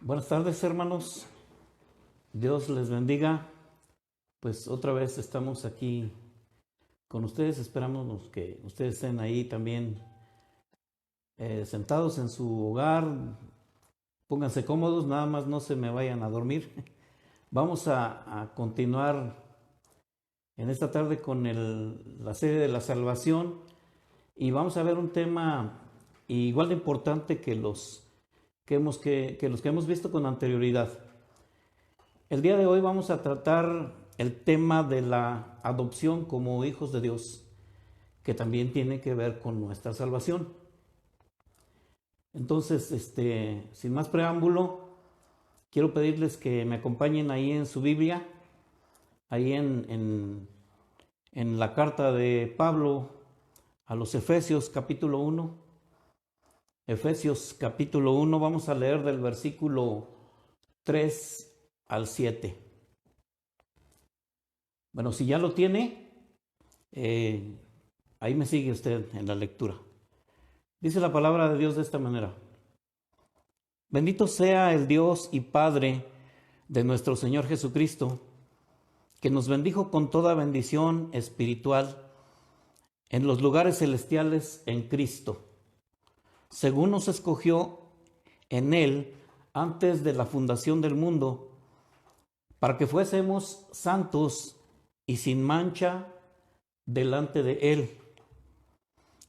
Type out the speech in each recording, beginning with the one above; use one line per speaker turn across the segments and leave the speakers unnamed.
Buenas tardes, hermanos. Dios les bendiga. Pues otra vez estamos aquí con ustedes. Esperamos que ustedes estén ahí también sentados en su hogar. Pónganse cómodos, nada más no se me vayan a dormir. Vamos a continuar en esta tarde con la serie de la salvación y vamos a ver un tema igual de importante que los que hemos visto con anterioridad. El día de hoy vamos a tratar el tema de la adopción como hijos de Dios, que también tiene que ver con nuestra salvación. Entonces, sin más preámbulo, quiero pedirles que me acompañen ahí en su Biblia, ahí en la carta de Pablo a los Efesios capítulo 1. Efesios capítulo 1, vamos a leer del versículo 3 al 7. Bueno, si ya lo tiene, ahí me sigue usted en la lectura. Dice la palabra de Dios de esta manera: Bendito sea el Dios y Padre de nuestro Señor Jesucristo, que nos bendijo con toda bendición espiritual en los lugares celestiales en Cristo, según nos escogió en Él antes de la fundación del mundo, para que fuésemos santos y sin mancha delante de Él,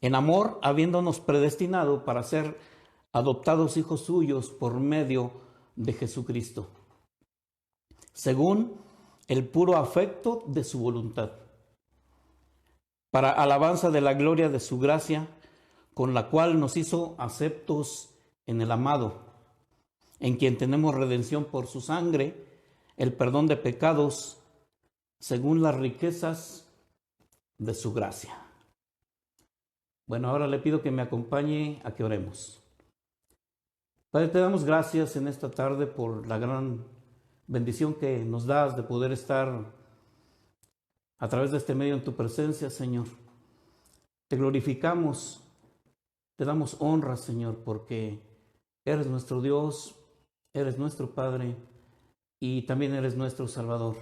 en amor, habiéndonos predestinado para ser adoptados hijos suyos por medio de Jesucristo, según el puro afecto de su voluntad, para alabanza de la gloria de su gracia, con la cual nos hizo aceptos en el amado, en quien tenemos redención por su sangre, el perdón de pecados, según las riquezas de su gracia. Bueno, ahora le pido que me acompañe a que oremos. Padre, te damos gracias en esta tarde por la gran bendición que nos das de poder estar a través de este medio en tu presencia, Señor. Te glorificamos, te damos honra, Señor, porque eres nuestro Dios, eres nuestro Padre y también eres nuestro Salvador.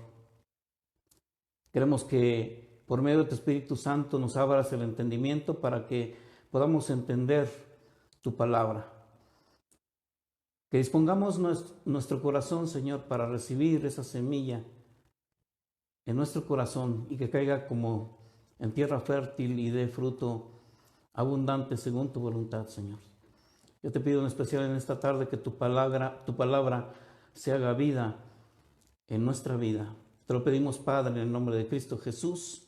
Queremos que por medio de tu Espíritu Santo nos abras el entendimiento para que podamos entender tu palabra. Que dispongamos nuestro corazón, Señor, para recibir esa semilla en nuestro corazón y que caiga como en tierra fértil y dé fruto abundante según tu voluntad, Señor. Yo te pido en especial en esta tarde que tu palabra se haga vida en nuestra vida. Te lo pedimos, Padre, en el nombre de Cristo Jesús.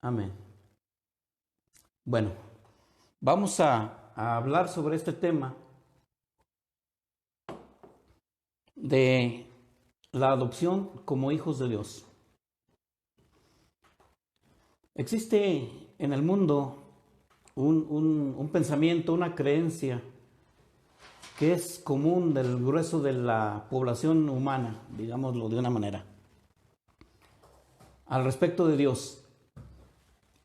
Amén. Bueno, vamos a hablar sobre este tema de la adopción como hijos de Dios. Existe en el mundo un pensamiento, una creencia que es común del grueso de la población humana, digámoslo de una manera, al respecto de Dios.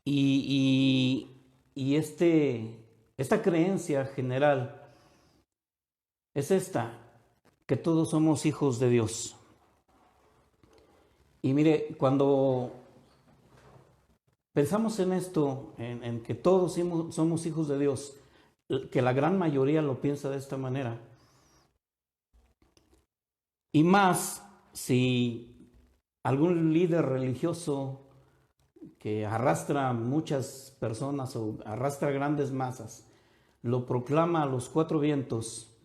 Y esta creencia general es esta, que todos somos hijos de Dios. Y mire, cuando pensamos en esto, en que todos somos hijos de Dios, que la gran mayoría lo piensa de esta manera, y más si algún líder religioso que arrastra muchas personas o arrastra grandes masas, lo proclama a los cuatro vientos,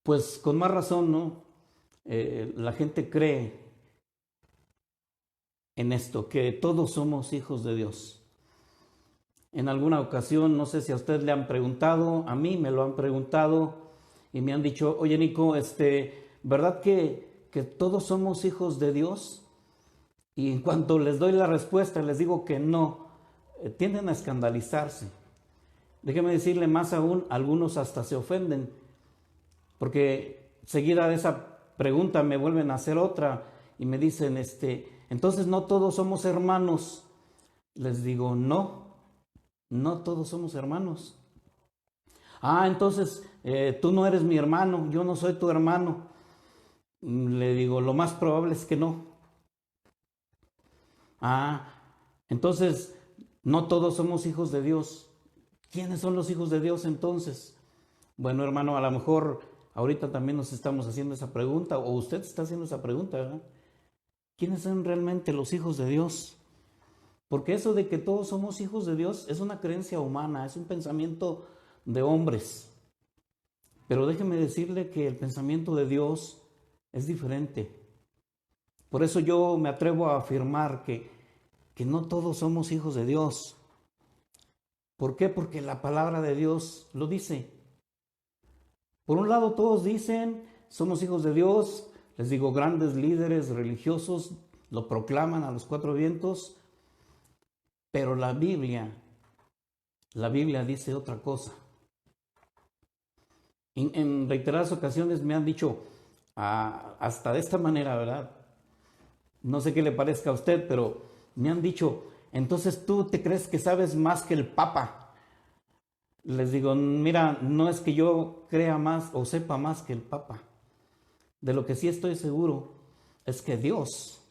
pues con más razón, ¿no? La gente cree en esto, que todos somos hijos de Dios. En alguna ocasión, no sé si a usted le han preguntado, a mí me lo han preguntado y me han dicho: oye, Nico, ¿verdad que todos somos hijos de Dios? Y en cuanto les doy la respuesta, les digo que no, tienden a escandalizarse. Déjeme decirle más aún, algunos hasta se ofenden, porque seguida de esa pregunta me vuelven a hacer otra y me dicen, entonces no todos somos hermanos. Les digo, no todos somos hermanos. Entonces tú no eres mi hermano, yo no soy tu hermano. Le digo, lo más probable es que no. Entonces no todos somos hijos de Dios. ¿Quiénes son los hijos de Dios entonces? Bueno, hermano, a lo mejor ahorita también nos estamos haciendo esa pregunta, o usted está haciendo esa pregunta, ¿verdad? ¿Quiénes son realmente los hijos de Dios? Porque eso de que todos somos hijos de Dios es una creencia humana, es un pensamiento de hombres. Pero déjeme decirle que el pensamiento de Dios es diferente. Por eso yo me atrevo a afirmar que no todos somos hijos de Dios. ¿Por qué? Porque la palabra de Dios lo dice. Por un lado todos dicen, somos hijos de Dios, les digo, grandes líderes religiosos lo proclaman a los cuatro vientos, pero la Biblia dice otra cosa. En reiteradas ocasiones me han dicho, hasta de esta manera, ¿verdad? No sé qué le parezca a usted, pero me han dicho, entonces tú te crees que sabes más que el Papa. Les digo, mira, no es que yo crea más o sepa más que el Papa. De lo que sí estoy seguro es que Dios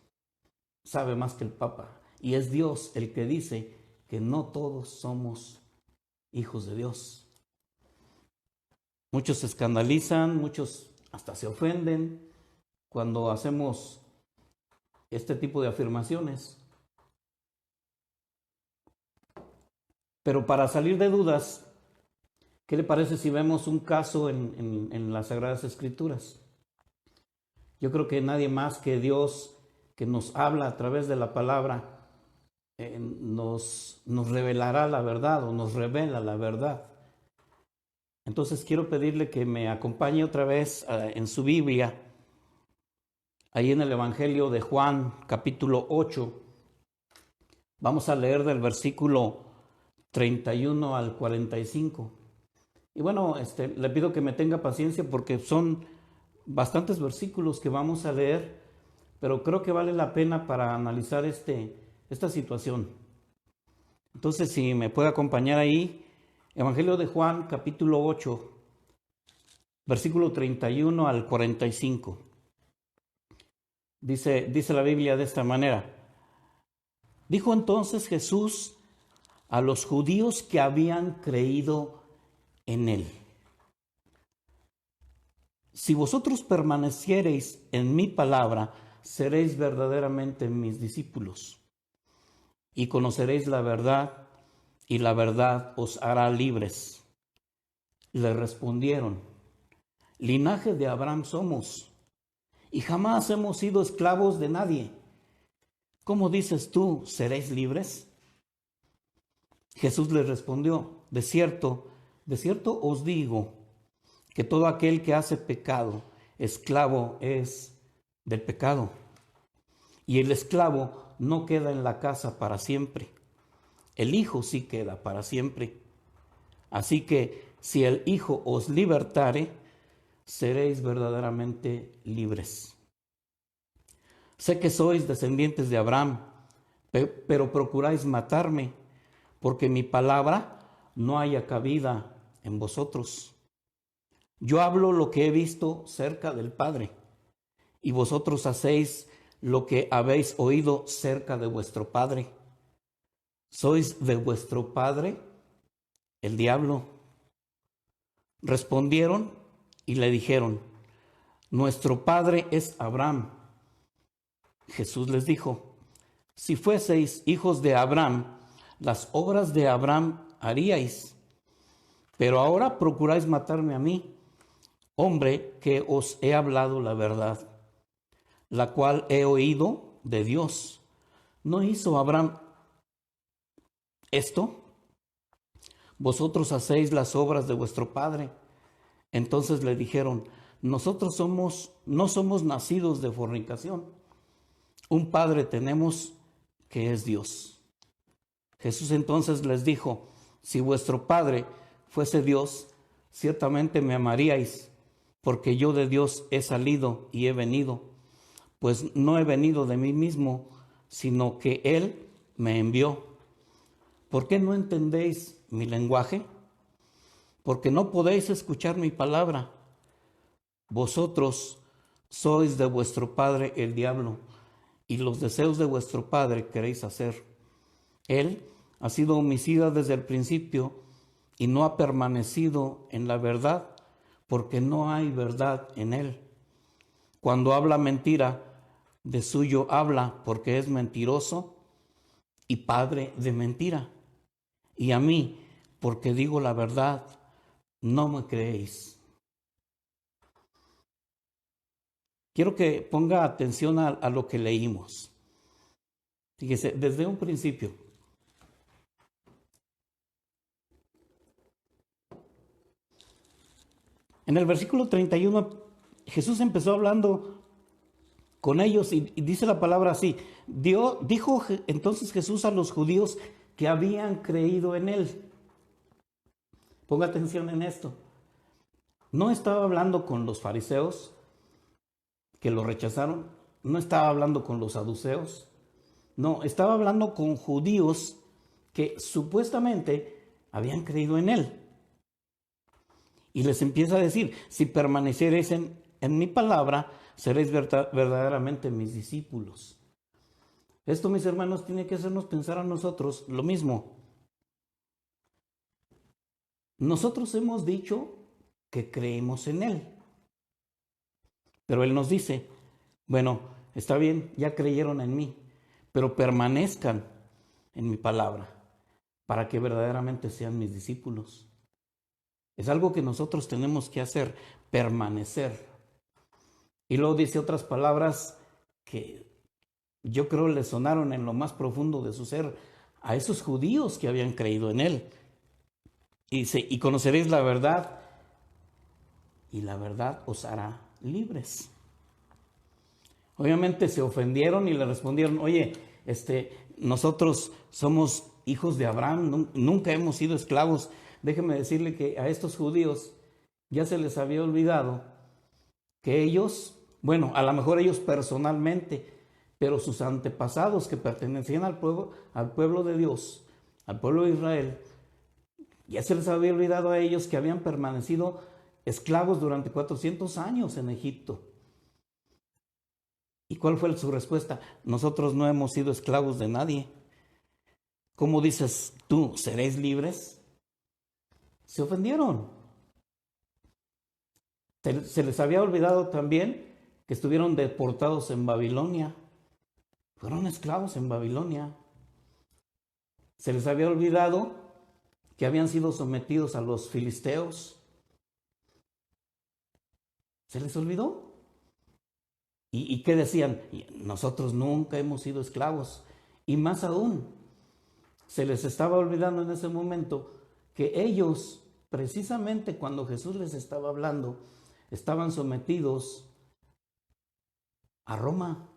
sabe más que el Papa. Y es Dios el que dice que no todos somos hijos de Dios. Muchos se escandalizan, muchos hasta se ofenden cuando hacemos este tipo de afirmaciones. Pero para salir de dudas, ¿qué le parece si vemos un caso en las Sagradas Escrituras? Yo creo que nadie más que Dios, que nos habla a través de la palabra, nos revelará la verdad o nos revela la verdad. Entonces quiero pedirle que me acompañe otra vez en su Biblia, ahí en el Evangelio de Juan, capítulo 8. Vamos a leer del versículo 31 al 45. Y bueno, le pido que me tenga paciencia porque son bastantes versículos que vamos a leer, pero creo que vale la pena para analizar esta situación. Entonces, si me puede acompañar ahí, Evangelio de Juan, capítulo 8, versículo 31 al 45. Dice la Biblia de esta manera. Dijo entonces Jesús a los judíos que habían creído en él: si vosotros permaneciereis en mi palabra, seréis verdaderamente mis discípulos, y conoceréis la verdad, y la verdad os hará libres. Le respondieron: linaje de Abraham somos, y jamás hemos sido esclavos de nadie. ¿Cómo dices tú, seréis libres? Jesús les respondió: de cierto os digo, que todo aquel que hace pecado, esclavo es del pecado. Y el esclavo no queda en la casa para siempre. El Hijo sí queda para siempre. Así que si el Hijo os libertare, seréis verdaderamente libres. Sé que sois descendientes de Abraham, pero procuráis matarme, porque mi palabra no haya cabida en vosotros. Yo hablo lo que he visto cerca del Padre, y vosotros hacéis lo que habéis oído cerca de vuestro padre. ¿Sois de vuestro padre, el diablo? Respondieron y le dijeron: nuestro padre es Abraham. Jesús les dijo: si fueseis hijos de Abraham, las obras de Abraham haríais. Pero ahora procuráis matarme a mí, hombre que os he hablado la verdad, la cual he oído de Dios. ¿No hizo Abraham esto? Vosotros hacéis las obras de vuestro padre. Entonces le dijeron: nosotros no somos nacidos de fornicación. Un padre tenemos, que es Dios. Jesús entonces les dijo: si vuestro padre fuese Dios, ciertamente me amaríais, porque yo de Dios he salido y he venido, pues no he venido de mí mismo, sino que Él me envió. ¿Por qué no entendéis mi lenguaje? porque no podéis escuchar mi palabra. Vosotros sois de vuestro padre el diablo, y los deseos de vuestro padre queréis hacer. Él ha sido homicida desde el principio y no ha permanecido en la verdad, porque no hay verdad en él. Cuando habla mentira, de suyo habla, porque es mentiroso y padre de mentira. Y a mí, porque digo la verdad, no me creéis. Quiero que ponga atención a lo que leímos. Fíjese, desde un principio. En el versículo 31, Jesús empezó hablando con ellos y dice la palabra así. Dijo entonces Jesús a los judíos que habían creído en él. Ponga atención en esto. No estaba hablando con los fariseos que lo rechazaron. No estaba hablando con los saduceos. No, estaba hablando con judíos que supuestamente habían creído en él. Y les empieza a decir, si permaneciereis en mi palabra, seréis verdaderamente mis discípulos. Esto, mis hermanos, tiene que hacernos pensar a nosotros lo mismo. Nosotros hemos dicho que creemos en él. Pero él nos dice, bueno, está bien, ya creyeron en mí, pero permanezcan en mi palabra para que verdaderamente sean mis discípulos. Es algo que nosotros tenemos que hacer, permanecer. Y luego dice otras palabras que yo creo le sonaron en lo más profundo de su ser a esos judíos que habían creído en él. Y dice, y conoceréis la verdad, y la verdad os hará libres. Obviamente se ofendieron y le respondieron, oye, nosotros somos hijos de Abraham, nunca hemos sido esclavos. Déjeme decirle que a estos judíos ya se les había olvidado que ellos, bueno, a lo mejor ellos personalmente, pero sus antepasados que pertenecían al pueblo de Dios, al pueblo de Israel, ya se les había olvidado a ellos que habían permanecido esclavos durante 400 años en Egipto. ¿Y cuál fue su respuesta? Nosotros no hemos sido esclavos de nadie. ¿Cómo dices tú, seréis libres? Se ofendieron. Se les había olvidado también que estuvieron deportados en Babilonia. Fueron esclavos en Babilonia. Se les había olvidado que habían sido sometidos a los filisteos. ¿Se les olvidó? ¿Y qué decían? Nosotros nunca hemos sido esclavos. Y más aún, se les estaba olvidando en ese momento que ellos, precisamente cuando Jesús les estaba hablando, estaban sometidos a Roma,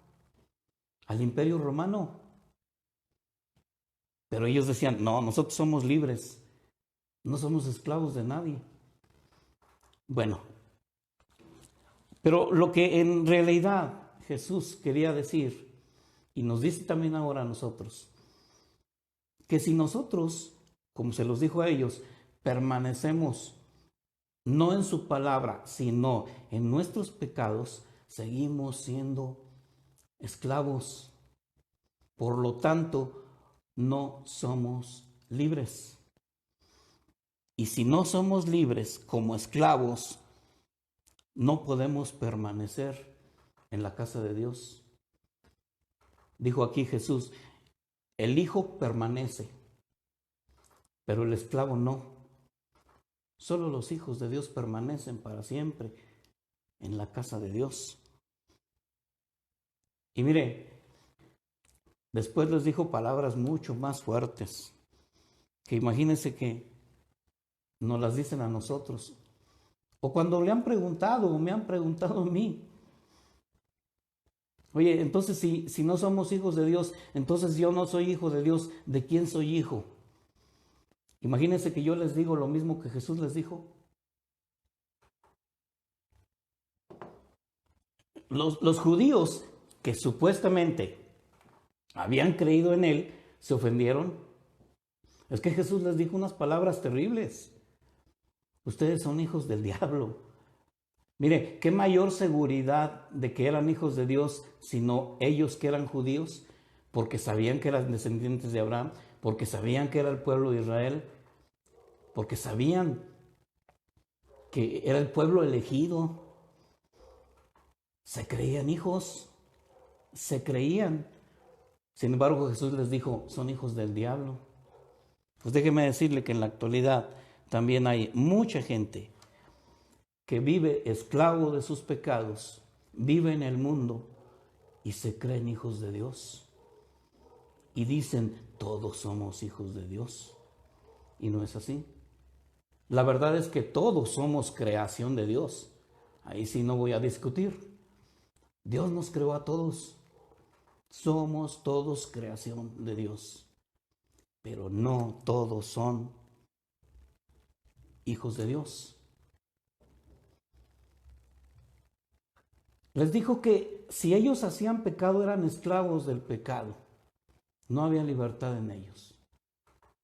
al Imperio Romano. Pero ellos decían, no, nosotros somos libres, no somos esclavos de nadie. Bueno, pero lo que en realidad Jesús quería decir, y nos dice también ahora a nosotros, que si nosotros, como se los dijo a ellos, permanecemos no en su palabra, sino en nuestros pecados, seguimos siendo esclavos. Por lo tanto, no somos libres. Y si no somos libres como esclavos, no podemos permanecer en la casa de Dios. Dijo aquí Jesús, el Hijo permanece, pero el esclavo no. Solo los hijos de Dios permanecen para siempre en la casa de Dios. Y mire, después les dijo palabras mucho más fuertes, que imagínense que nos las dicen a nosotros. O cuando le han preguntado, o me han preguntado a mí, oye, entonces si no somos hijos de Dios, entonces yo no soy hijo de Dios, ¿de quién soy hijo? Imagínense que yo les digo lo mismo que Jesús les dijo. Los judíos que supuestamente habían creído en él, se ofendieron. Es que Jesús les dijo unas palabras terribles. Ustedes son hijos del diablo. Mire, qué mayor seguridad de que eran hijos de Dios, sino ellos que eran judíos, porque sabían que eran descendientes de Abraham, porque sabían que era el pueblo de Israel, porque sabían que era el pueblo elegido. Se creían hijos, se creían. Sin embargo, Jesús les dijo, son hijos del diablo. Pues déjeme decirle que en la actualidad también hay mucha gente que vive esclavo de sus pecados, vive en el mundo y se creen hijos de Dios. Y dicen, todos somos hijos de Dios. Y no es así. La verdad es que todos somos creación de Dios. Ahí sí no voy a discutir. Dios nos creó a todos. Somos todos creación de Dios. Pero no todos son hijos de Dios. Les dijo que si ellos hacían pecado eran esclavos del pecado. No había libertad en ellos.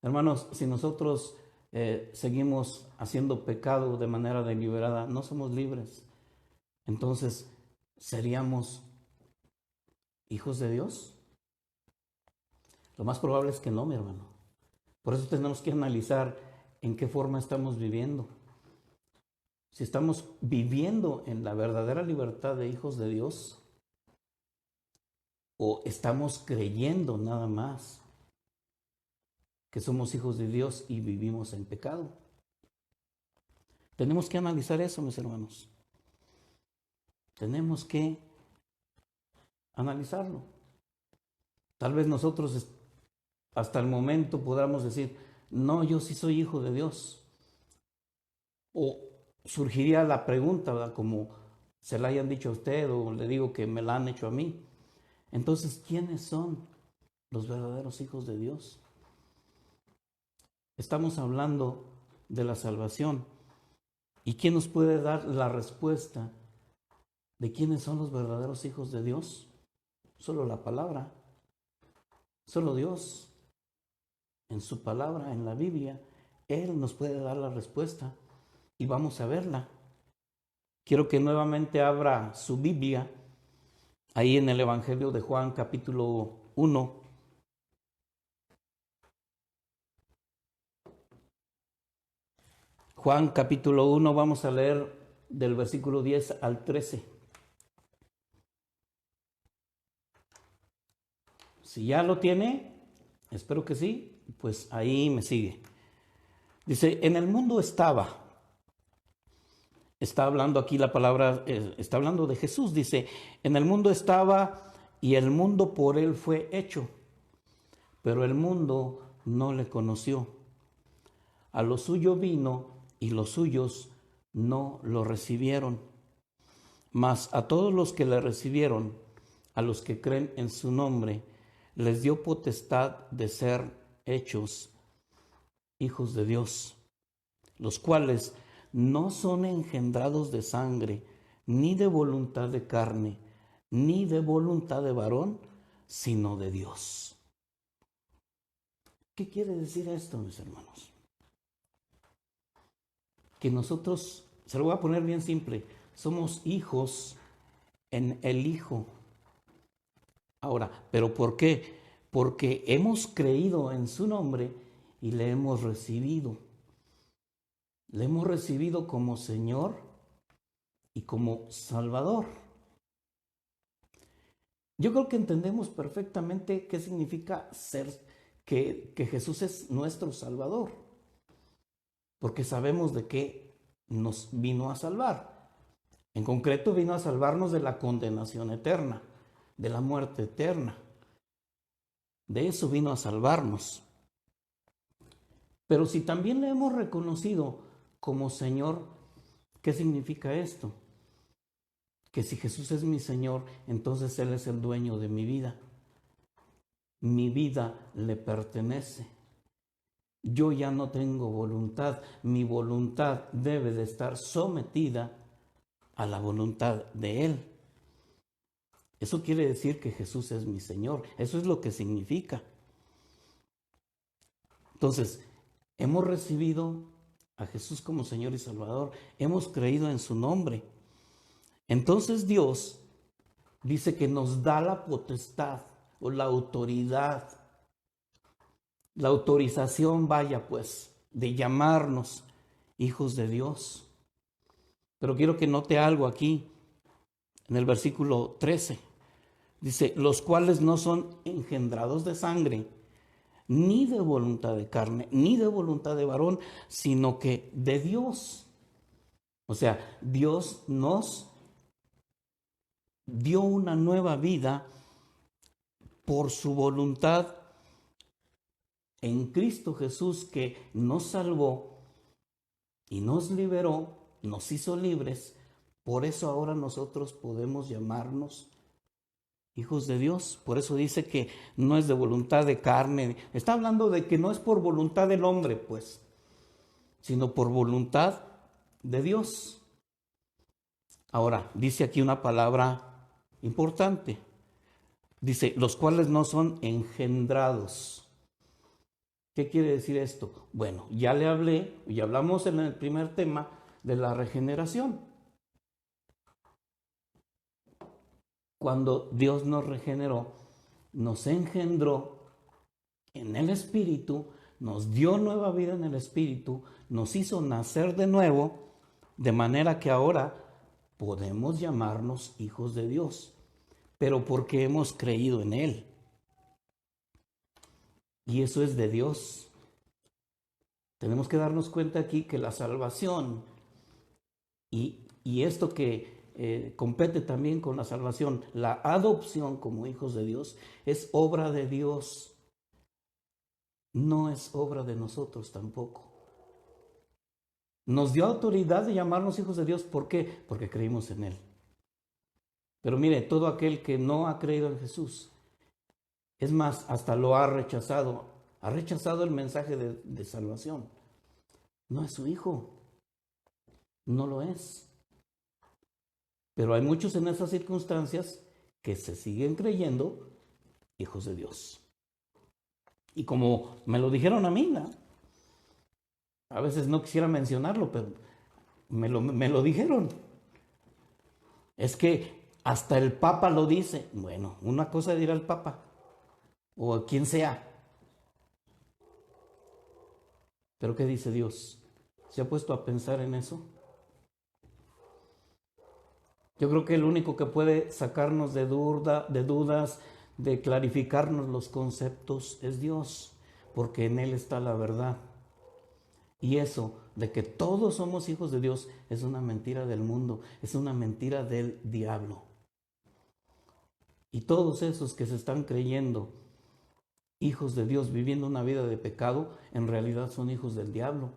Hermanos, si nosotros seguimos haciendo pecado de manera deliberada, no somos libres. Entonces, ¿seríamos hijos de Dios? Lo más probable es que no, mi hermano. Por eso tenemos que analizar en qué forma estamos viviendo. Si estamos viviendo en la verdadera libertad de hijos de Dios, o estamos creyendo nada más que somos hijos de Dios y vivimos en pecado. Tenemos que analizar eso, mis hermanos. Tenemos que analizarlo. Tal vez nosotros hasta el momento podamos decir, no, yo sí soy hijo de Dios. O surgiría la pregunta, ¿verdad? Como se la hayan dicho a usted o le digo que me la han hecho a mí. Entonces, ¿quiénes son los verdaderos hijos de Dios? Estamos hablando de la salvación. ¿Y quién nos puede dar la respuesta de quiénes son los verdaderos hijos de Dios? Solo la palabra. Solo Dios. En su palabra, en la Biblia, Él nos puede dar la respuesta y vamos a verla. Quiero que nuevamente abra su Biblia ahí en el Evangelio de Juan, capítulo 1. Juan, capítulo 1, vamos a leer del versículo 10 al 13. Si ya lo tiene, espero que sí, pues ahí me sigue. Dice, en el mundo está hablando aquí la palabra, está hablando de Jesús, dice, en el mundo estaba y el mundo por él fue hecho, pero el mundo no le conoció. A lo suyo vino y los suyos no lo recibieron. Mas a todos los que le recibieron, a los que creen en su nombre, les dio potestad de ser hechos hijos de Dios, los cuales no son engendrados de sangre, ni de voluntad de carne, ni de voluntad de varón, sino de Dios. ¿Qué quiere decir esto, mis hermanos? Que nosotros, se lo voy a poner bien simple, somos hijos en el Hijo. Ahora, ¿pero por qué? Porque hemos creído en su nombre y le hemos recibido. Le hemos recibido como Señor y como Salvador. Yo creo que entendemos perfectamente qué significa que Jesús es nuestro Salvador, porque sabemos de qué nos vino a salvar. En concreto, vino a salvarnos de la condenación eterna, de la muerte eterna. De eso vino a salvarnos. Pero si también le hemos reconocido como Señor, ¿qué significa esto? Que si Jesús es mi Señor, entonces Él es el dueño de mi vida. Mi vida le pertenece. Yo ya no tengo voluntad. Mi voluntad debe de estar sometida a la voluntad de Él. Eso quiere decir que Jesús es mi Señor. Eso es lo que significa. Entonces, hemos recibido a Jesús como Señor y Salvador, hemos creído en su nombre. Entonces Dios dice que nos da la potestad o la autoridad, la autorización, vaya pues, de llamarnos hijos de Dios. Pero quiero que note algo aquí, en el versículo 13. Dice, los cuales no son engendrados de sangre, ni de voluntad de carne, ni de voluntad de varón, sino que de Dios. O sea, Dios nos dio una nueva vida por su voluntad en Cristo Jesús, que nos salvó y nos liberó, nos hizo libres. Por eso ahora nosotros podemos llamarnos hijos de Dios. Por eso dice que no es de voluntad de carne. Está hablando de que no es por voluntad del hombre, pues, sino por voluntad de Dios. Ahora, dice aquí una palabra importante. Dice, los cuales no son engendrados. ¿Qué quiere decir esto? Bueno, ya le hablé, y hablamos en el primer tema de la regeneración. Cuando Dios nos regeneró, nos engendró en el Espíritu, nos dio nueva vida en el Espíritu, nos hizo nacer de nuevo, de manera que ahora podemos llamarnos hijos de Dios, pero porque hemos creído en Él. Y eso es de Dios. Tenemos que darnos cuenta aquí que la salvación y esto que compete también con la salvación, la adopción como hijos de Dios, es obra de Dios. No es obra de nosotros tampoco. Nos dio autoridad de llamarnos hijos de Dios. ¿Por qué? Porque creímos en Él. Pero mire, todo aquel que no ha creído en Jesús, es más, hasta lo ha rechazado el mensaje de salvación. No es su hijo, no lo es. Pero hay muchos en esas circunstancias que se siguen creyendo hijos de Dios. Y como me lo dijeron a mí, ¿no? A veces no quisiera mencionarlo, pero me lo dijeron. Es que hasta el Papa lo dice. Bueno, una cosa dirá el Papa, o a quien sea. Pero ¿qué dice Dios? ¿Se ha puesto a pensar en eso? Yo creo que el único que puede sacarnos de dudas, de clarificarnos los conceptos, es Dios, porque en Él está la verdad. Y eso de que todos somos hijos de Dios es una mentira del mundo, es una mentira del diablo. Y todos esos que se están creyendo hijos de Dios viviendo una vida de pecado, en realidad son hijos del diablo.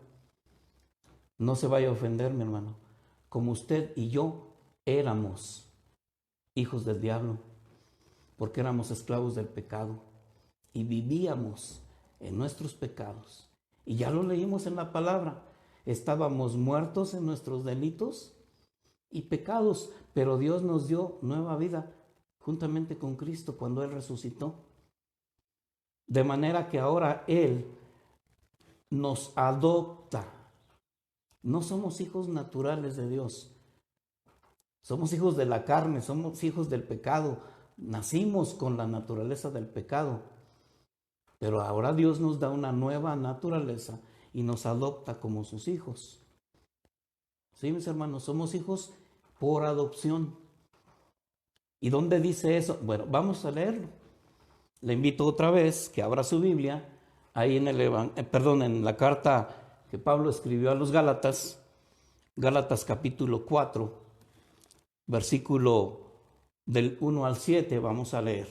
No se vaya a ofender, mi hermano. Como usted y yo éramos hijos del diablo, porque éramos esclavos del pecado y vivíamos en nuestros pecados. Y ya lo leímos en la palabra. Estábamos muertos en nuestros delitos y pecados, pero Dios nos dio nueva vida juntamente con Cristo cuando Él resucitó. De manera que ahora Él nos adopta. No somos hijos naturales de Dios. Somos hijos de la carne, somos hijos del pecado. Nacimos con la naturaleza del pecado. Pero ahora Dios nos da una nueva naturaleza y nos adopta como sus hijos. Sí, mis hermanos, somos hijos por adopción. ¿Y dónde dice eso? Bueno, vamos a leerlo. Le invito otra vez que abra su Biblia, ahí en la carta que Pablo escribió a los Gálatas, Gálatas capítulo 4, versículo del 1 al 7, vamos a leer.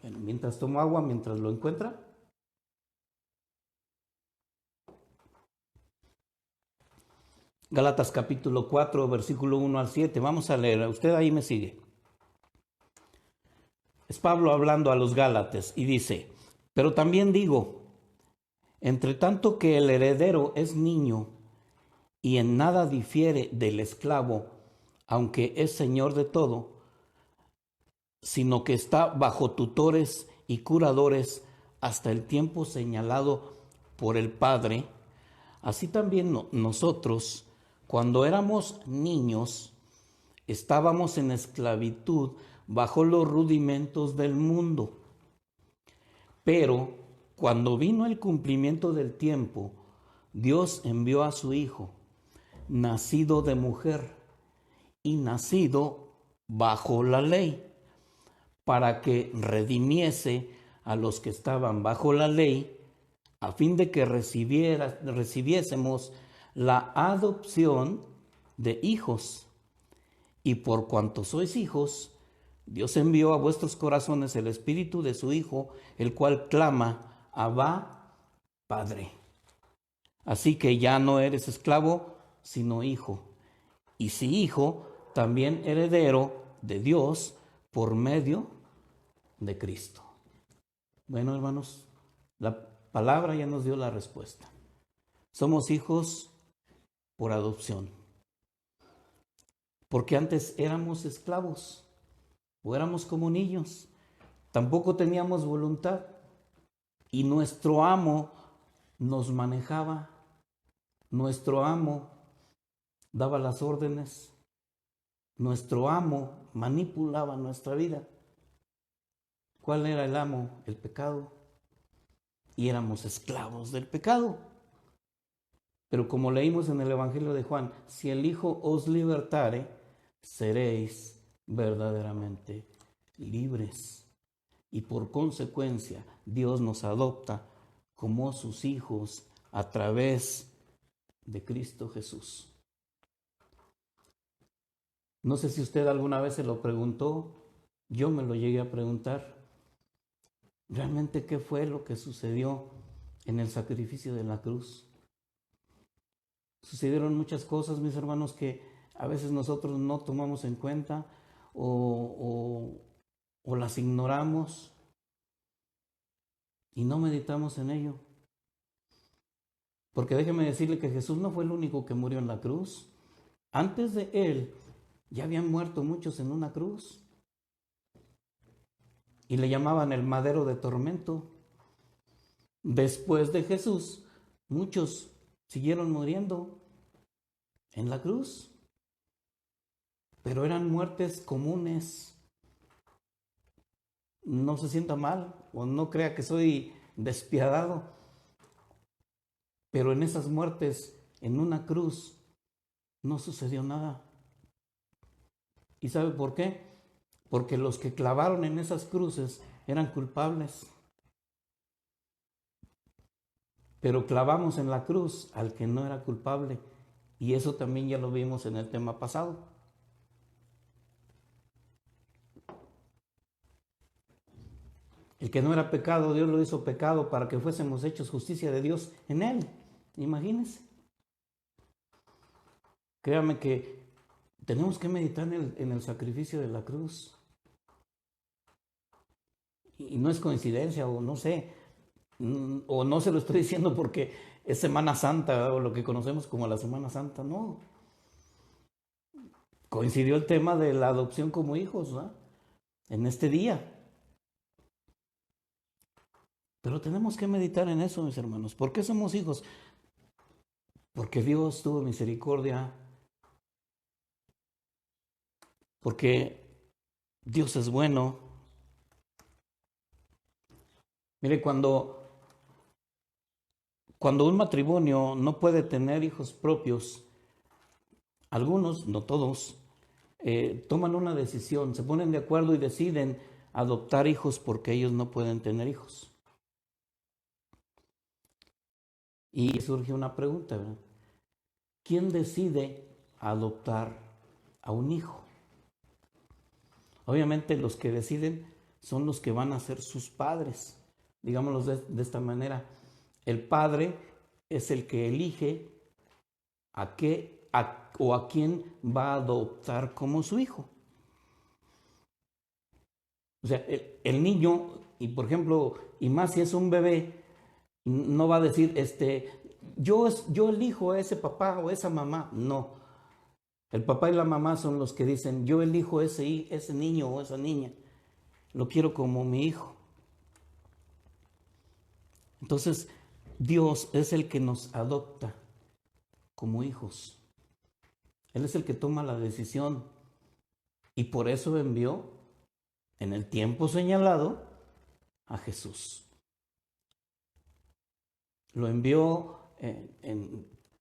Bueno, mientras tomo agua, mientras lo encuentra. Gálatas capítulo 4, versículo 1 al 7. Vamos a leer. Usted ahí me sigue. Es Pablo hablando a los Gálatas y dice, pero también digo, entre tanto que el heredero es niño y en nada difiere del esclavo, aunque es señor de todo, sino que está bajo tutores y curadores hasta el tiempo señalado por el Padre, así también nosotros, cuando éramos niños, estábamos en esclavitud bajo los rudimentos del mundo. Pero cuando vino el cumplimiento del tiempo, Dios envió a su Hijo, nacido de mujer y nacido bajo la ley, para que redimiese a los que estaban bajo la ley, a fin de que recibiésemos la adopción de hijos. Y por cuanto sois hijos, Dios envió a vuestros corazones el Espíritu de su Hijo, el cual clama, Abba, Padre. Así que ya no eres esclavo, sino hijo. Y si hijo, también heredero de Dios por medio de Cristo. Bueno, hermanos, la palabra ya nos dio la respuesta. Somos hijos por adopción. Porque antes éramos esclavos o éramos como niños. Tampoco teníamos voluntad y nuestro amo nos manejaba. Nuestro amo daba las órdenes. Nuestro amo manipulaba nuestra vida. ¿Cuál era el amo? El pecado. Y éramos esclavos del pecado. Pero como leímos en el Evangelio de Juan, si el Hijo os libertare, seréis verdaderamente libres. Y por consecuencia, Dios nos adopta como sus hijos a través de Cristo Jesús. No sé si usted alguna vez se lo preguntó, yo me lo llegué a preguntar. ¿Realmente qué fue lo que sucedió en el sacrificio de la cruz? Sucedieron muchas cosas, mis hermanos, que a veces nosotros no tomamos en cuenta o las ignoramos y no meditamos en ello. Porque déjeme decirle que Jesús no fue el único que murió en la cruz. Antes de él ya habían muerto muchos en una cruz y le llamaban el madero de tormento. Después de Jesús, muchos siguieron muriendo en la cruz, pero eran muertes comunes. No se sienta mal o no crea que soy despiadado, pero en esas muertes, en una cruz, no sucedió nada. ¿Y sabe por qué? Porque los que clavaron en esas cruces eran culpables. Pero clavamos en la cruz al que no era culpable. Y eso también ya lo vimos en el tema pasado. El que no era pecado, Dios lo hizo pecado para que fuésemos hechos justicia de Dios en él. Imagínense. Créame que tenemos que meditar en el sacrificio de la cruz. Y no es coincidencia, o no sé, o no se lo estoy diciendo porque es Semana Santa, o lo que conocemos como la Semana Santa, no. Coincidió el tema de la adopción como hijos, ¿no? En este día. Pero tenemos que meditar en eso, mis hermanos. ¿Por qué somos hijos? Porque Dios tuvo misericordia. Porque Dios es bueno. Mire, cuando un matrimonio no puede tener hijos propios, algunos, no todos, toman una decisión, se ponen de acuerdo y deciden adoptar hijos porque ellos no pueden tener hijos. Y surge una pregunta, ¿verdad? ¿Quién decide adoptar a un hijo? Obviamente los que deciden son los que van a ser sus padres. Digámoslo de esta manera. El padre es el que elige a quién va a adoptar como su hijo. O sea, el niño, y por ejemplo, y más si es un bebé, no va a decir, yo elijo a ese papá o esa mamá. No. El papá y la mamá son los que dicen, yo elijo ese niño o esa niña. Lo quiero como mi hijo. Entonces, Dios es el que nos adopta como hijos. Él es el que toma la decisión y por eso envió en el tiempo señalado a Jesús. Lo envió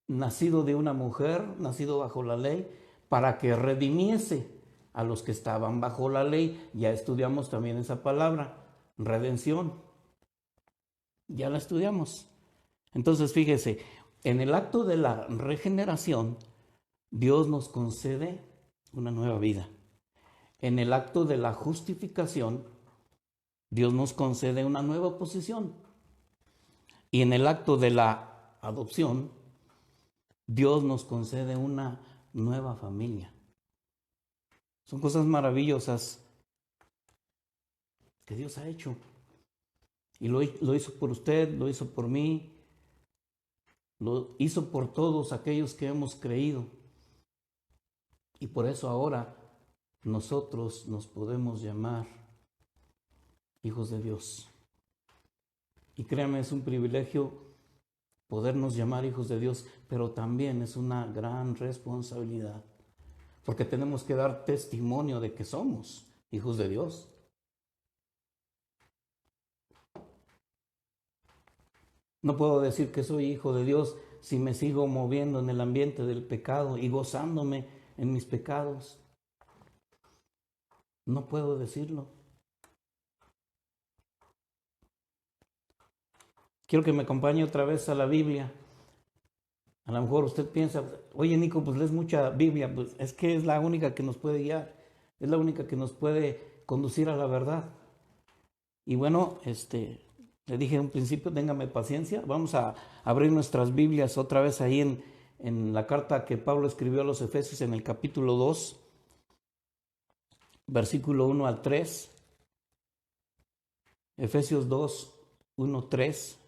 nacido de una mujer, nacido bajo la ley, para que redimiese a los que estaban bajo la ley. Ya estudiamos también esa palabra, redención. Ya la estudiamos. Entonces, fíjese, en el acto de la regeneración, Dios nos concede una nueva vida. En el acto de la justificación, Dios nos concede una nueva posición. Y en el acto de la adopción, Dios nos concede una nueva familia. Son cosas maravillosas que Dios ha hecho. Y lo hizo por usted, lo hizo por mí, lo hizo por todos aquellos que hemos creído. Y por eso ahora nosotros nos podemos llamar hijos de Dios. Y créame, es un privilegio podernos llamar hijos de Dios, pero también es una gran responsabilidad, porque tenemos que dar testimonio de que somos hijos de Dios. No puedo decir que soy hijo de Dios si me sigo moviendo en el ambiente del pecado y gozándome en mis pecados. No puedo decirlo. Quiero que me acompañe otra vez a la Biblia. A lo mejor usted piensa, oye Nico, pues lees mucha Biblia. Pues es que es la única que nos puede guiar, es la única que nos puede conducir a la verdad. Y bueno, le dije en un principio, téngame paciencia. Vamos a abrir nuestras Biblias otra vez ahí en la carta que Pablo escribió a los Efesios en el capítulo 2, versículo 1 al 3. Efesios 2, 1, 3.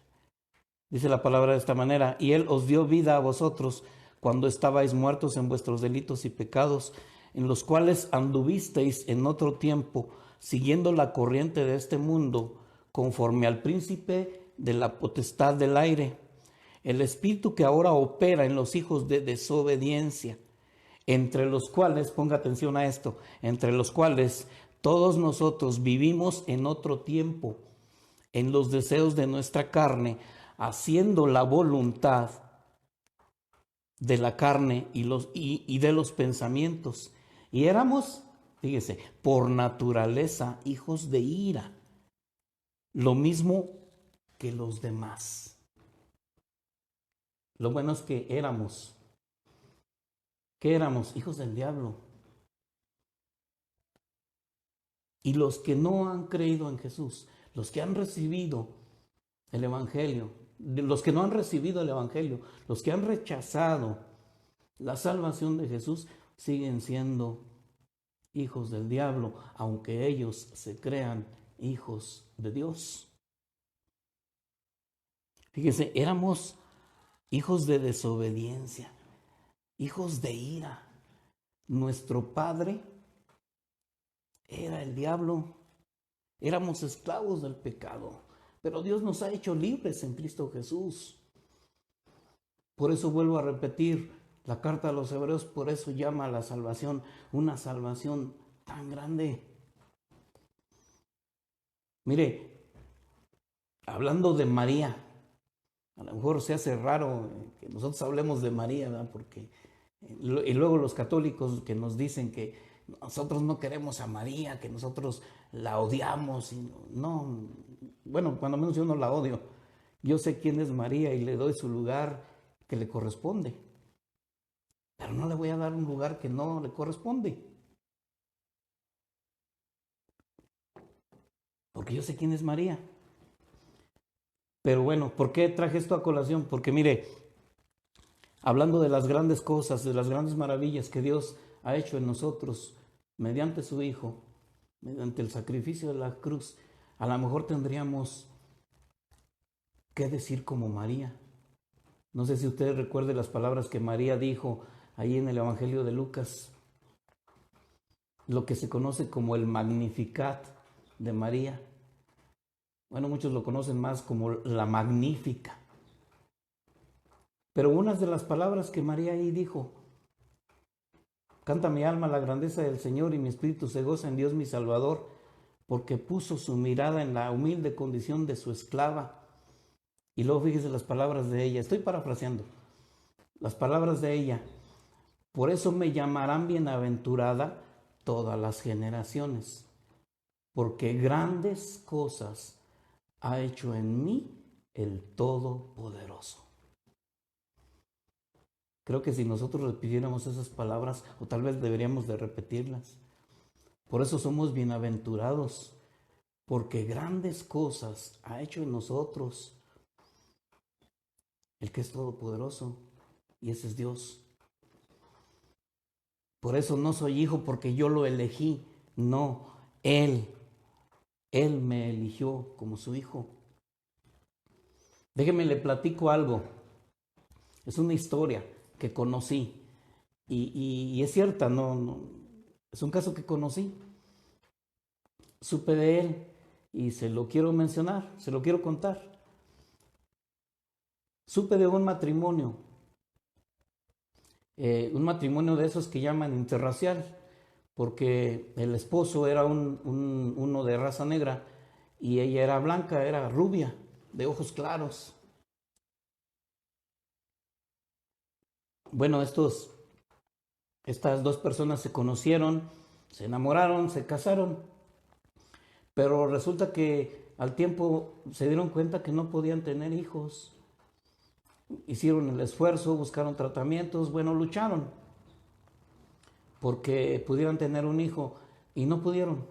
Dice la palabra de esta manera: y Él os dio vida a vosotros cuando estabais muertos en vuestros delitos y pecados, en los cuales anduvisteis en otro tiempo, siguiendo la corriente de este mundo, conforme al príncipe de la potestad del aire, el espíritu que ahora opera en los hijos de desobediencia, entre los cuales, ponga atención a esto, entre los cuales todos nosotros vivimos en otro tiempo, en los deseos de nuestra carne, haciendo la voluntad de la carne y de los pensamientos. Y éramos, fíjese, por naturaleza hijos de ira, lo mismo que los demás. Lo bueno es que éramos, hijos del diablo. Y los que no han creído en Jesús, los que han recibido el Evangelio, los que no han recibido el Evangelio, los que han rechazado la salvación de Jesús, siguen siendo hijos del diablo, aunque ellos se crean hijos de Dios. Fíjese, éramos hijos de desobediencia, hijos de ira. Nuestro padre era el diablo. Éramos esclavos del pecado, pero Dios nos ha hecho libres en Cristo Jesús. Por eso vuelvo a repetir, la carta a los Hebreos por eso llama a la salvación una salvación tan grande. Mire, hablando de María, a lo mejor se hace raro que nosotros hablemos de María, ¿verdad? Porque y luego los católicos que nos dicen que nosotros no queremos a María, que nosotros la odiamos. Y no, bueno, cuando menos yo no la odio. Yo sé quién es María y le doy su lugar que le corresponde. Pero no le voy a dar un lugar que no le corresponde. Porque yo sé quién es María. Pero bueno, ¿por qué traje esto a colación? Porque mire, hablando de las grandes cosas, de las grandes maravillas que Dios ha hecho en nosotros mediante su Hijo, mediante el sacrificio de la cruz, a lo mejor tendríamos que decir como María. No sé si usted recuerde las palabras que María dijo ahí en el Evangelio de Lucas, lo que se conoce como el Magnificat de María. Bueno, muchos lo conocen más como la Magnífica. Pero unas de las palabras que María ahí dijo: canta mi alma la grandeza del Señor y mi espíritu se goza en Dios mi Salvador, porque puso su mirada en la humilde condición de su esclava. Y luego fíjese las palabras de ella, estoy parafraseando, las palabras de ella: por eso me llamarán bienaventurada todas las generaciones, porque grandes cosas ha hecho en mí el Todopoderoso. Creo que si nosotros repitiéramos esas palabras, o tal vez deberíamos de repetirlas. Por eso somos bienaventurados, porque grandes cosas ha hecho en nosotros el que es todopoderoso, y ese es Dios. Por eso no soy hijo porque yo lo elegí, no, Él me eligió como su hijo. Déjeme le platico algo, es una historia que conocí, y es cierta, no, es un caso que conocí. Supe de él y se lo quiero mencionar, se lo quiero contar. Supe de un matrimonio de esos que llaman interracial, porque el esposo era uno de raza negra y ella era blanca, era rubia, de ojos claros. Bueno, estas dos personas se conocieron, se enamoraron, se casaron, pero resulta que al tiempo se dieron cuenta que no podían tener hijos. Hicieron el esfuerzo, buscaron tratamientos, bueno, lucharon porque pudieran tener un hijo y no pudieron.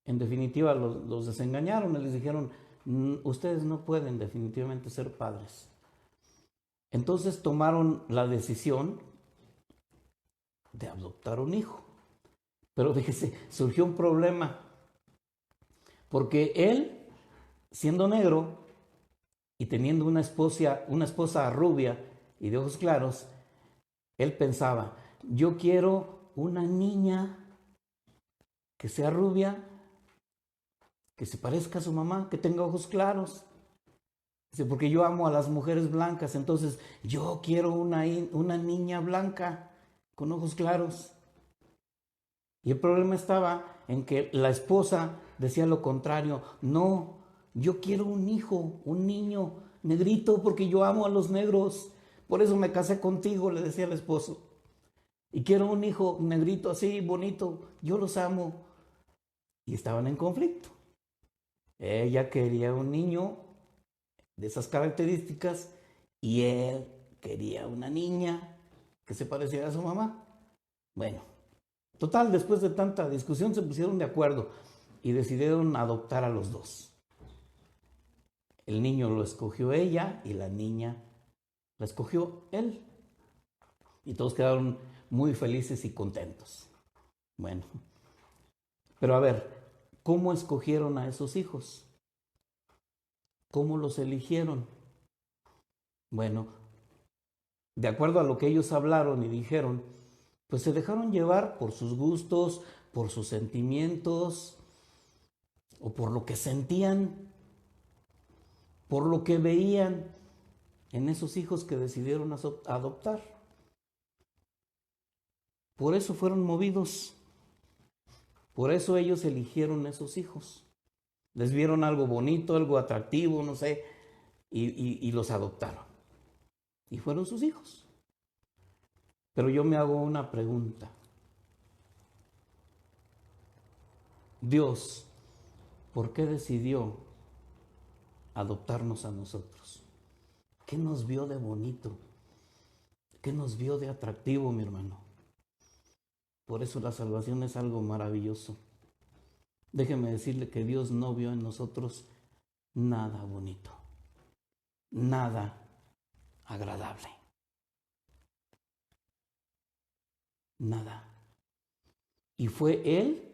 En definitiva, los desengañaron y les dijeron: ustedes no pueden definitivamente ser padres. Entonces tomaron la decisión de adoptar un hijo. Pero fíjese, surgió un problema, porque él, siendo negro y teniendo una esposa rubia y de ojos claros, él pensaba: yo quiero una niña que sea rubia, que se parezca a su mamá, que tenga ojos claros. Dice: porque yo amo a las mujeres blancas, entonces yo quiero una niña blanca con ojos claros. Y el problema estaba en que la esposa decía lo contrario: no, yo quiero un hijo, un niño negrito, porque yo amo a los negros, por eso me casé contigo, le decía el esposo. Y quiero un hijo negrito así, bonito, yo los amo. Y estaban en conflicto. Ella quería un niño de esas características y él quería una niña que se pareciera a su mamá. Bueno, total, después de tanta discusión se pusieron de acuerdo y decidieron adoptar a los dos. El niño lo escogió ella y la niña la escogió él. Y todos quedaron muy felices y contentos. Bueno, pero a ver, ¿cómo escogieron a esos hijos? ¿Cómo los eligieron? Bueno, de acuerdo a lo que ellos hablaron y dijeron, pues se dejaron llevar por sus gustos, por sus sentimientos, o por lo que sentían, por lo que veían en esos hijos que decidieron adoptar. Por eso fueron movidos, por eso ellos eligieron esos hijos. Les vieron algo bonito, algo atractivo, no sé, y los adoptaron. Y fueron sus hijos. Pero yo me hago una pregunta. Dios, ¿por qué decidió adoptarnos a nosotros? ¿Qué nos vio de bonito? ¿Qué nos vio de atractivo, mi hermano? Por eso la salvación es algo maravilloso. Déjeme decirle que Dios no vio en nosotros nada bonito, nada agradable. Nada. Y fue Él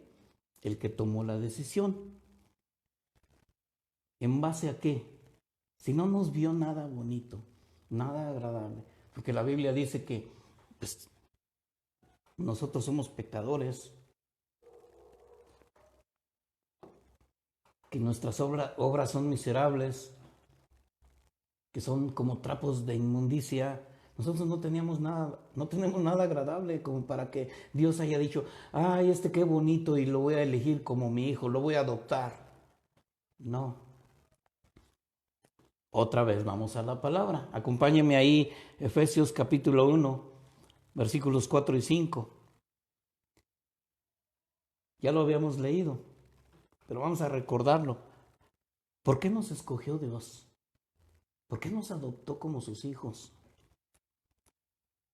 el que tomó la decisión. ¿En base a qué? Si no nos vio nada bonito, nada agradable. Porque la Biblia dice que pues, nosotros somos pecadores, que nuestras obras son miserables, que son como trapos de inmundicia. Nosotros no teníamos nada, no tenemos nada agradable como para que Dios haya dicho, ay, qué bonito y lo voy a elegir como mi hijo, lo voy a adoptar. No. Otra vez vamos a la palabra. Acompáñeme ahí, Efesios capítulo 1, versículos 4 y 5. Ya lo habíamos leído, pero vamos a recordarlo. ¿Por qué nos escogió Dios? ¿Por qué nos adoptó como sus hijos?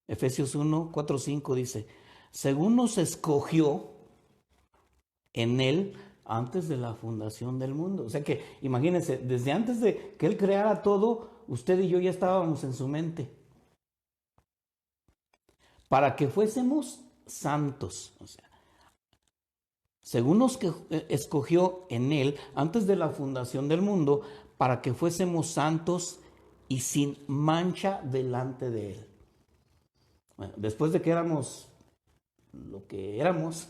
Efesios 1, 4, 5 dice, según nos escogió en Él antes de la fundación del mundo. O sea que, imagínense, desde antes de que Él creara todo, usted y yo ya estábamos en su mente. Para que fuésemos santos. O sea, según nos escogió en Él antes de la fundación del mundo, para que fuésemos santos y sin mancha delante de Él. Bueno, después de que éramos lo que éramos,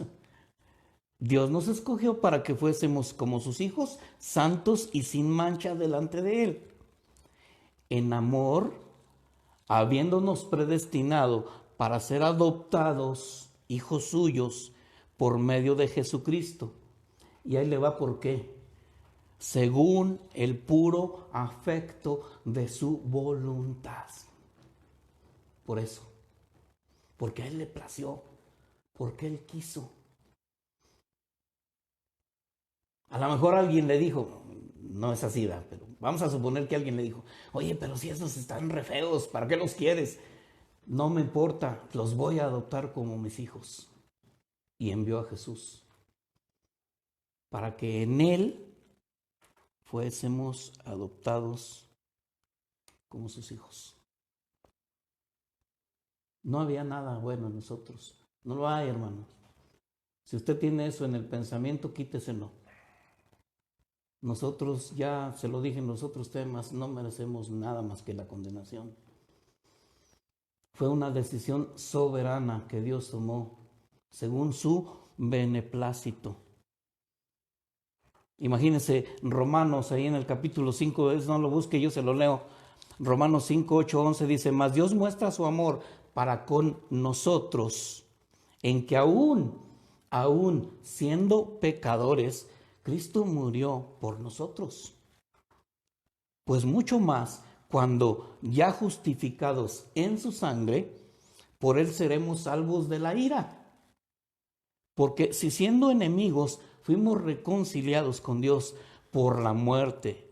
Dios nos escogió para que fuésemos como sus hijos, santos y sin mancha delante de Él. En amor, habiéndonos predestinado para ser adoptados hijos suyos por medio de Jesucristo. Y ahí le va por qué. Según el puro afecto de su voluntad. Por eso. Porque a Él le plació. Porque Él quiso. A lo mejor alguien le dijo, no es así, ¿verdad? Pero vamos a suponer que alguien le dijo, oye, pero si esos están re feos, ¿para qué los quieres? No me importa, los voy a adoptar como mis hijos. Y envió a Jesús para que en Él fuésemos adoptados como sus hijos. No había nada bueno en nosotros. No lo hay, hermano. Si usted tiene eso en el pensamiento, quíteselo. Nosotros, ya se lo dije en los otros temas, no merecemos nada más que la condenación. Fue una decisión soberana que Dios tomó según su beneplácito. Imagínense Romanos ahí en el capítulo 5, no lo busque, yo se lo leo. Romanos 5, 8, 11 dice, mas Dios muestra su amor para con nosotros, en que aún siendo pecadores, Cristo murió por nosotros. Pues mucho más, cuando ya justificados en su sangre, por Él seremos salvos de la ira. Porque si siendo enemigos fuimos reconciliados con Dios por la muerte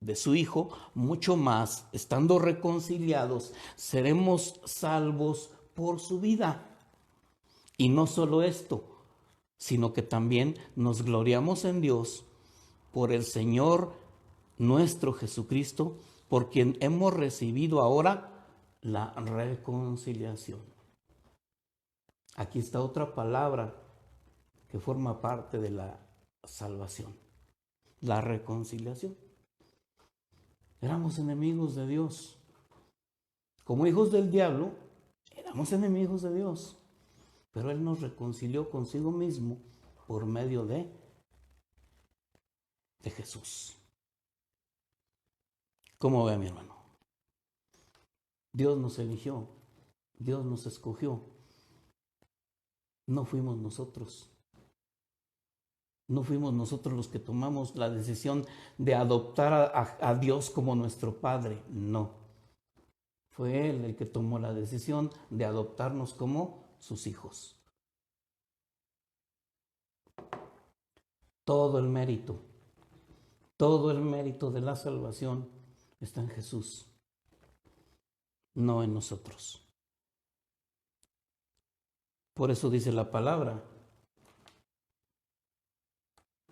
de su Hijo, mucho más, estando reconciliados, seremos salvos por su vida. Y no solo esto, sino que también nos gloriamos en Dios por el Señor nuestro Jesucristo, por quien hemos recibido ahora la reconciliación. Aquí está otra palabra que forma parte de la salvación, la reconciliación. Éramos enemigos de Dios. Como hijos del diablo, éramos enemigos de Dios. Pero Él nos reconcilió consigo mismo por medio de Jesús. ¿Cómo ve, mi hermano? Dios nos eligió, Dios nos escogió. No fuimos nosotros. No fuimos nosotros los que tomamos la decisión de adoptar a Dios como nuestro Padre. No. Fue Él el que tomó la decisión de adoptarnos como sus hijos. Todo el mérito de la salvación está en Jesús, no en nosotros. Por eso dice la palabra,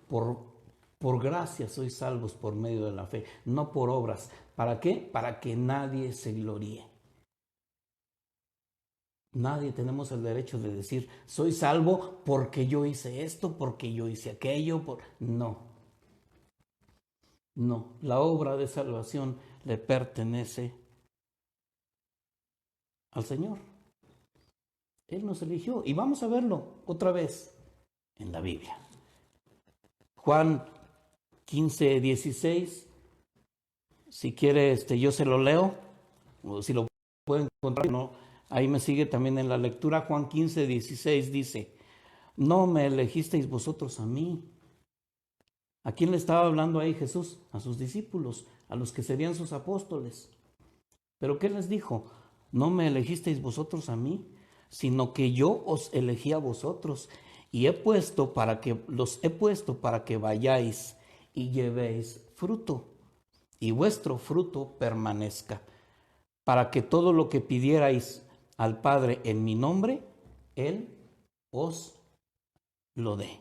por gracia sois salvos por medio de la fe, no por obras. ¿Para qué? Para que nadie se gloríe. Nadie tenemos el derecho de decir, soy salvo porque yo hice esto, porque yo hice aquello. No, la obra de salvación le pertenece al Señor. Él nos eligió y vamos a verlo otra vez en la Biblia. Juan 15, 16 Si quiere, yo se lo leo, o si lo pueden encontrar, no, ahí me sigue también en la lectura. Juan 15:16 dice: no me elegisteis vosotros a mí. ¿A quién le estaba hablando ahí Jesús? A sus discípulos, a los que serían sus apóstoles. ¿Pero qué les dijo? No me elegisteis vosotros a mí, sino que yo os elegí a vosotros y los he puesto para que vayáis y llevéis fruto, y vuestro fruto permanezca, para que todo lo que pidierais al Padre en mi nombre, Él os lo dé.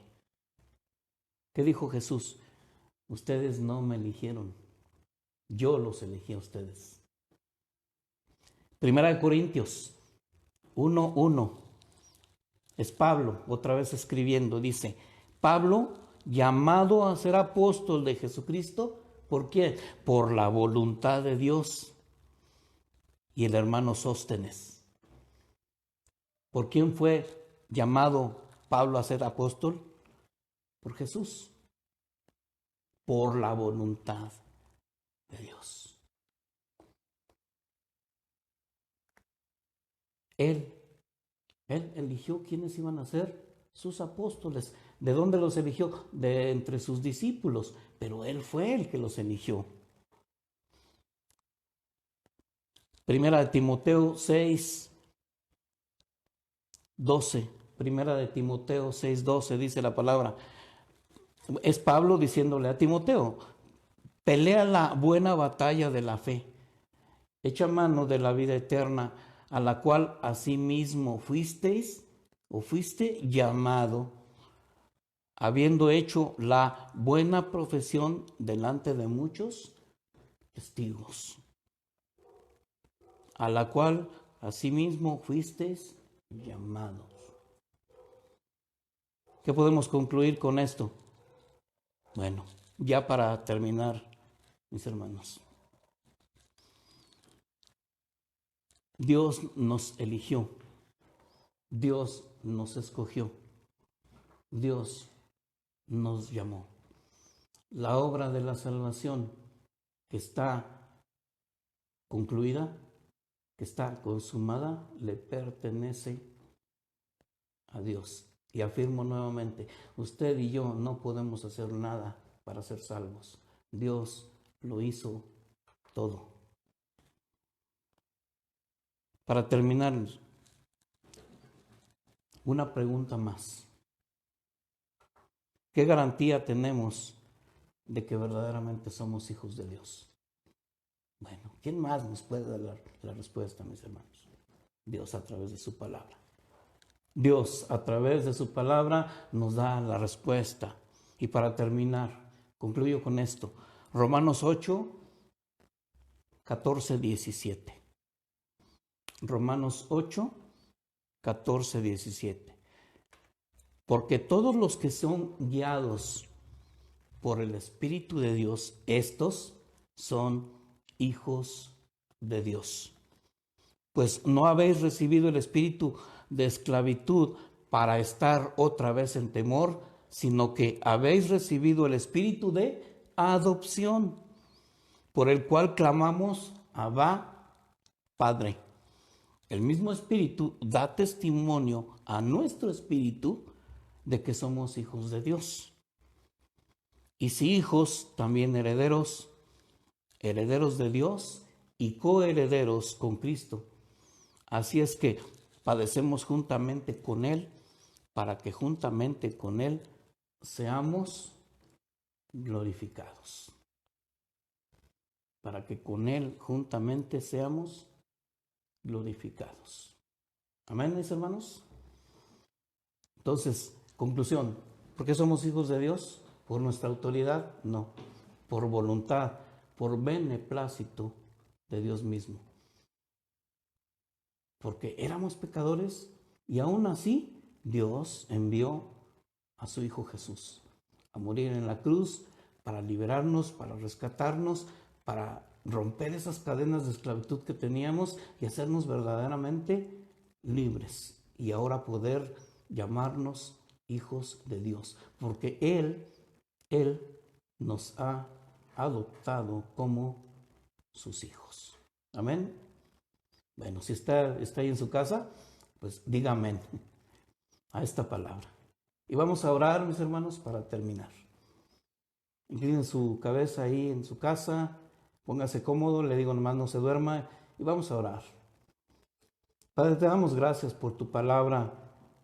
¿Qué dijo Jesús? Ustedes no me eligieron, yo los elegí a ustedes. Primera de Corintios 1:1. Es Pablo, otra vez escribiendo, dice: Pablo, llamado a ser apóstol de Jesucristo, ¿por qué? Por la voluntad de Dios. Y el hermano Sóstenes, ¿por quién fue llamado Pablo a ser apóstol? Por Jesús, por la voluntad de Dios. Él eligió quiénes iban a ser sus apóstoles. ¿De dónde los eligió? De entre sus discípulos, pero Él fue el que los eligió. Primera de Timoteo 6:12. Primera de Timoteo 6:12 dice la palabra. Es Pablo diciéndole a Timoteo: pelea la buena batalla de la fe, echa mano de la vida eterna, a la cual asimismo fuiste llamado, habiendo hecho la buena profesión delante de muchos testigos, a la cual asimismo fuisteis llamados. ¿Qué podemos concluir con esto? Bueno, ya para terminar, mis hermanos, Dios nos eligió, Dios nos escogió, Dios nos llamó. La obra de la salvación que está concluida, que está consumada, le pertenece a Dios. Y afirmo nuevamente, usted y yo no podemos hacer nada para ser salvos. Dios lo hizo todo. Para terminar, una pregunta más. ¿Qué garantía tenemos de que verdaderamente somos hijos de Dios? Bueno, ¿quién más nos puede dar la respuesta, mis hermanos? Dios a través de su palabra. Dios a través de su palabra nos da la respuesta. Y para terminar, concluyo con esto. Romanos 8:14-17. Romanos 8:14-17. Porque todos los que son guiados por el Espíritu de Dios, estos son hijos de Dios. Pues no habéis recibido el espíritu de esclavitud para estar otra vez en temor, sino que habéis recibido el espíritu de adopción, por el cual clamamos: Abba, Padre. El mismo espíritu da testimonio a nuestro espíritu de que somos hijos de Dios. Y si hijos, también herederos, herederos de Dios y coherederos con Cristo. Así es que padecemos juntamente con Él, para que juntamente con Él seamos glorificados. Para que con Él juntamente seamos glorificados. Amén, mis hermanos. Entonces, conclusión: ¿por qué somos hijos de Dios? ¿Por nuestra autoridad? No, por voluntad, por beneplácito de Dios mismo. Porque éramos pecadores y aún así Dios envió a su Hijo Jesús a morir en la cruz para liberarnos, para rescatarnos, para romper esas cadenas de esclavitud que teníamos y hacernos verdaderamente libres. Y ahora poder llamarnos hijos de Dios, porque Él nos ha adoptado como sus hijos. Amén. Bueno, si está ahí en su casa, pues diga amén a esta palabra. Y vamos a orar, mis hermanos, para terminar. Inclinen su cabeza ahí en su casa, póngase cómodo, le digo nomás no se duerma y vamos a orar. Padre, te damos gracias por tu palabra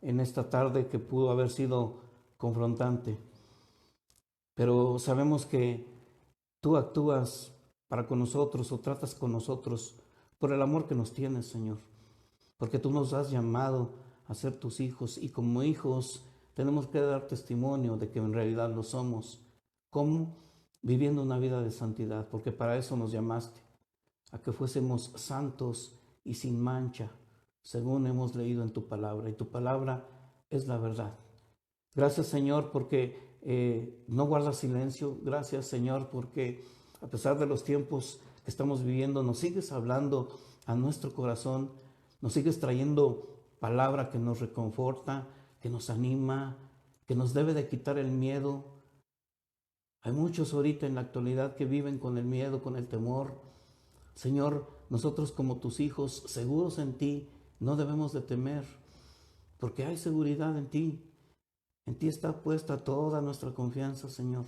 en esta tarde que pudo haber sido confrontante, pero sabemos que tú actúas para con nosotros o tratas con nosotros por el amor que nos tienes, Señor, porque tú nos has llamado a ser tus hijos y como hijos tenemos que dar testimonio de que en realidad lo somos. ¿Cómo? Viviendo una vida de santidad, porque para eso nos llamaste, a que fuésemos santos y sin mancha, según hemos leído en tu palabra, y tu palabra es la verdad. Gracias, Señor, porque no guardas silencio. Gracias, Señor, porque a pesar de los tiempos que estamos viviendo, nos sigues hablando a nuestro corazón, nos sigues trayendo palabra que nos reconforta, que nos anima, que nos debe de quitar el miedo. Hay muchos ahorita en la actualidad que viven con el miedo, con el temor. Señor, nosotros como tus hijos, seguros en ti, no debemos de temer, porque hay seguridad en ti. En ti está puesta toda nuestra confianza, Señor,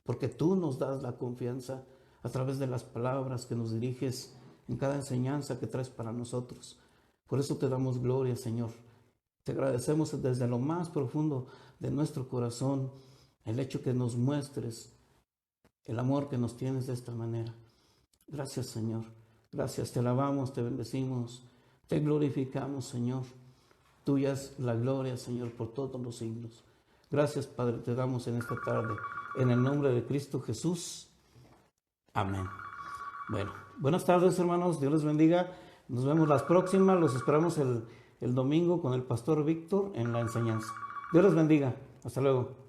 porque tú nos das la confianza a través de las palabras que nos diriges en cada enseñanza que traes para nosotros. Por eso te damos gloria, Señor. Te agradecemos desde lo más profundo de nuestro corazón el hecho que nos muestres el amor que nos tienes de esta manera. Gracias, Señor. Gracias, te alabamos, te bendecimos, te glorificamos, Señor. Tuya es la gloria, Señor, por todos los siglos. Gracias, Padre, te damos en esta tarde. En el nombre de Cristo Jesús. Amén. Bueno, buenas tardes, hermanos. Dios les bendiga. Nos vemos las próximas. Los esperamos el domingo con el pastor Víctor en la enseñanza. Dios les bendiga. Hasta luego.